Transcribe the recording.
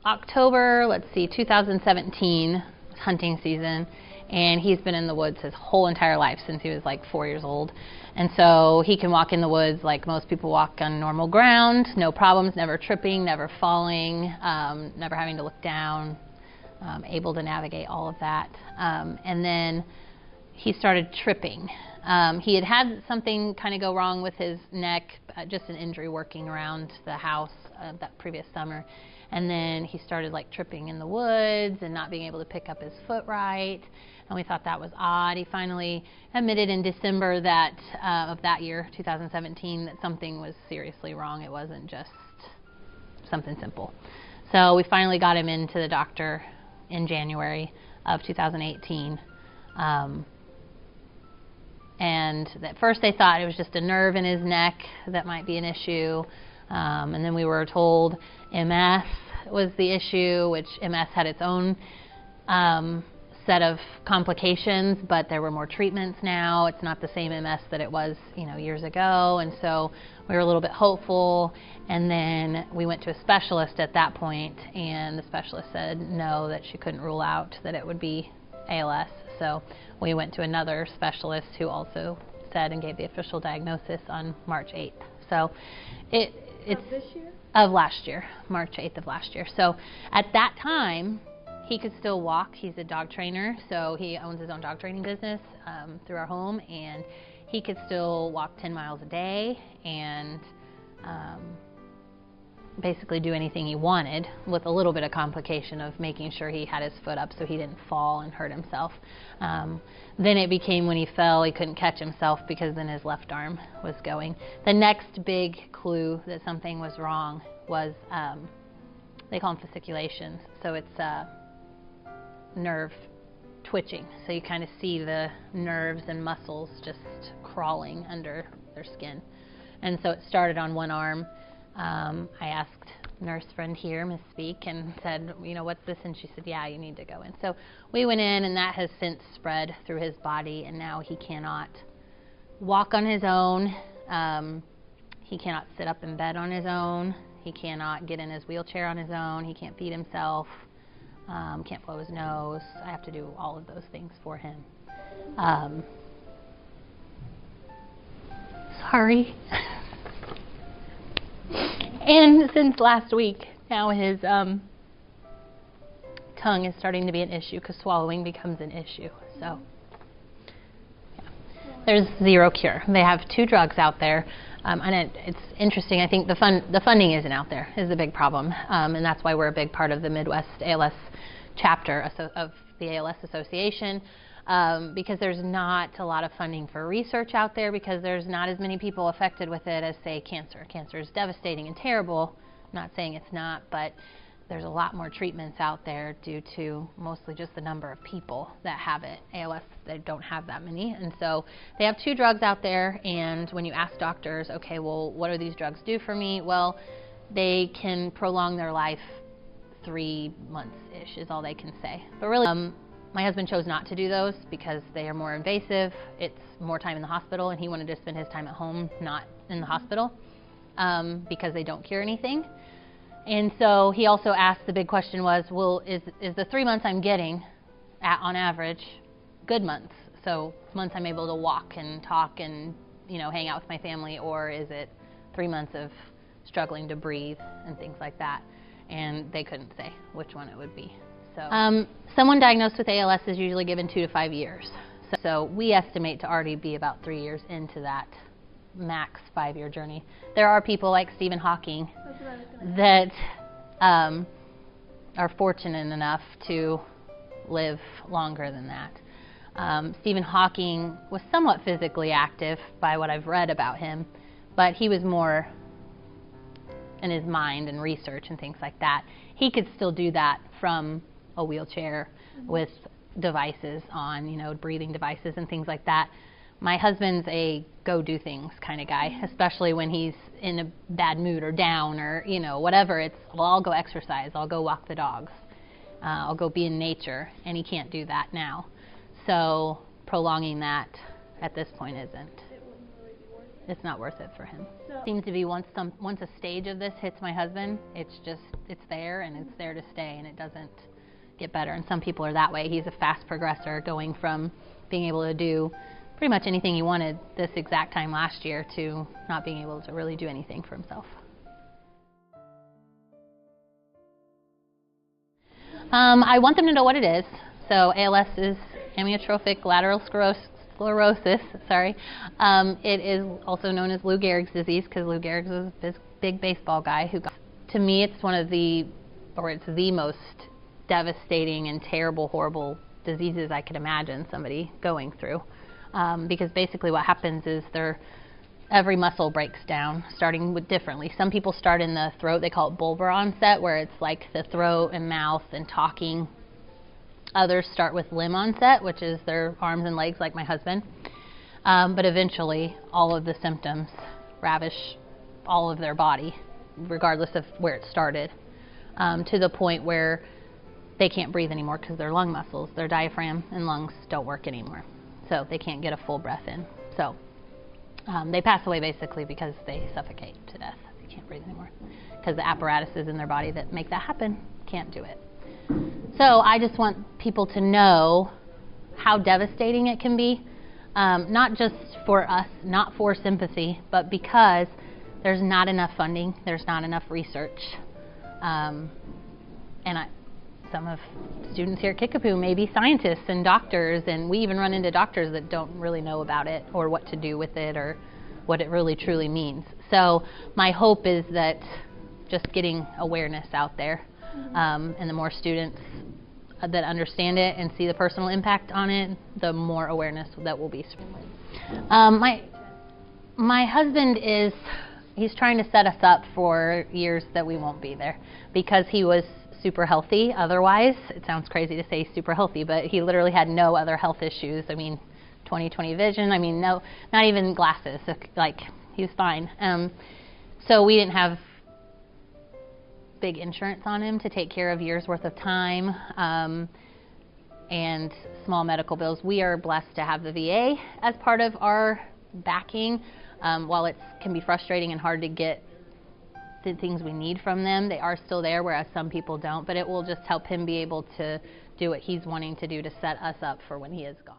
October, let's see, 2017, hunting season, and he's been in the woods his whole entire life since he was like 4 years old. And so he can walk in the woods like most people walk on normal ground, no problems, never tripping, never falling, never having to look down, able to navigate all of that. And then he started tripping. He had something kind of go wrong with his neck, just an injury working around the house that previous summer. And then he started like tripping in the woods and not being able to pick up his foot right. And we thought that was odd. He finally admitted in December that of that year, 2017, that something was seriously wrong. It wasn't just something simple. So we finally got him into the doctor in January of 2018. And at first they thought it was just a nerve in his neck that might be an issue. And then we were told MS was the issue, which MS had its own set of complications, but there were more treatments now. It's not the same MS that it was, years ago. And so we were a little bit hopeful. And then we went to a specialist at that point, and the specialist said no, that she couldn't rule out that it would be ALS. So we went to another specialist who also said and gave the official diagnosis on March 8th. So it's of this year? Of last year, March 8th of last year. So at that time, he could still walk. He's a dog trainer, so he owns his own dog training business through our home, and he could still walk 10 miles a day and basically do anything he wanted, with a little bit of complication of making sure he had his foot up so he didn't fall and hurt himself. Then it became when he fell, he couldn't catch himself because then his left arm was going. The next big clue that something was wrong was, they call them fasciculations. So it's nerve twitching. So you kind of see the nerves and muscles just crawling under their skin. And so it started on one arm. I asked nurse friend here, Miss Speak, and said, what's this? And she said, yeah, you need to go in. So we went in, and that has since spread through his body, and now he cannot walk on his own. He cannot sit up in bed on his own. He cannot get in his wheelchair on his own. He can't feed himself. Can't blow his nose. I have to do all of those things for him. Sorry. And since last week, now his tongue is starting to be an issue because swallowing becomes an issue. So yeah. There's zero cure. They have 2 drugs out there, and it's interesting. I think the funding isn't out there is the big problem, and that's why we're a big part of the Midwest ALS chapter of the ALS Association. Because there's not a lot of funding for research out there, because there's not as many people affected with it as, say, cancer. Cancer is devastating and terrible. I'm not saying it's not, but there's a lot more treatments out there due to mostly just the number of people that have it. ALS, they don't have that many. And so they have 2 drugs out there, and when you ask doctors, okay, well, what do these drugs do for me? Well, they can prolong their life 3 months-ish is all they can say. But really, my husband chose not to do those because they are more invasive. It's more time in the hospital, and he wanted to spend his time at home, not in the hospital, because they don't cure anything. And so he also asked, the big question was, well, is the 3 months I'm getting, on average, good months? So months I'm able to walk and talk and, hang out with my family, or is it 3 months of struggling to breathe and things like that? And they couldn't say which one it would be. So, someone diagnosed with ALS is usually given 2 to 5 years. So we estimate to already be about 3 years into that max 5-year journey. There are people like Stephen Hawking that are fortunate enough to live longer than that. Stephen Hawking was somewhat physically active by what I've read about him, but he was more in his mind and research and things like that. He could still do that from a wheelchair with devices on, breathing devices and things like that. My husband's a go-do things kind of guy, especially when he's in a bad mood or down or, whatever. It's, well, I'll go exercise. I'll go walk the dogs. I'll go be in nature. And he can't do that now. So prolonging that at this point isn't. It wouldn't really be worth it's not worth it for him. So, it seems to be once a stage of this hits my husband, it's there and it's there to stay, and it doesn't get better. And some people are that way. He's a fast progressor, going from being able to do pretty much anything he wanted this exact time last year to not being able to really do anything for himself. I want them to know what it is. So ALS is amyotrophic lateral sclerosis. It is also known as Lou Gehrig's disease, because Lou Gehrig was a big baseball guy who got. To me, it's it's the most devastating and terrible, horrible diseases I could imagine somebody going through. Because basically what happens is every muscle breaks down, starting with differently. Some people start in the throat. They call it bulbar onset, where it's like the throat and mouth and talking. Others start with limb onset, which is their arms and legs, like my husband. But eventually, all of the symptoms ravish all of their body, regardless of where it started, to the point where they can't breathe anymore because their lung muscles, their diaphragm and lungs don't work anymore. So they can't get a full breath in. So they pass away basically because they suffocate to death. They can't breathe anymore because the apparatuses in their body that make that happen can't do it. So I just want people to know how devastating it can be, not just for us, not for sympathy, but because there's not enough funding, there's not enough research. Some of students here at Kickapoo may be scientists and doctors, and we even run into doctors that don't really know about it or what to do with it or what it really truly means. So my hope is that just getting awareness out there, and the more students that understand it and see the personal impact on it, the more awareness that will be. My husband he's trying to set us up for years that we won't be there, because he was super healthy otherwise. It sounds crazy to say super healthy, but he literally had no other health issues. I mean, 20/20 vision, no, not even glasses, like he was fine. So we didn't have big insurance on him to take care of years worth of time, and small medical bills. We are blessed to have the VA as part of our backing. While it can be frustrating and hard to get the things we need from them, they are still there, whereas some people don't. But it will just help him be able to do what he's wanting to do to set us up for when he is gone.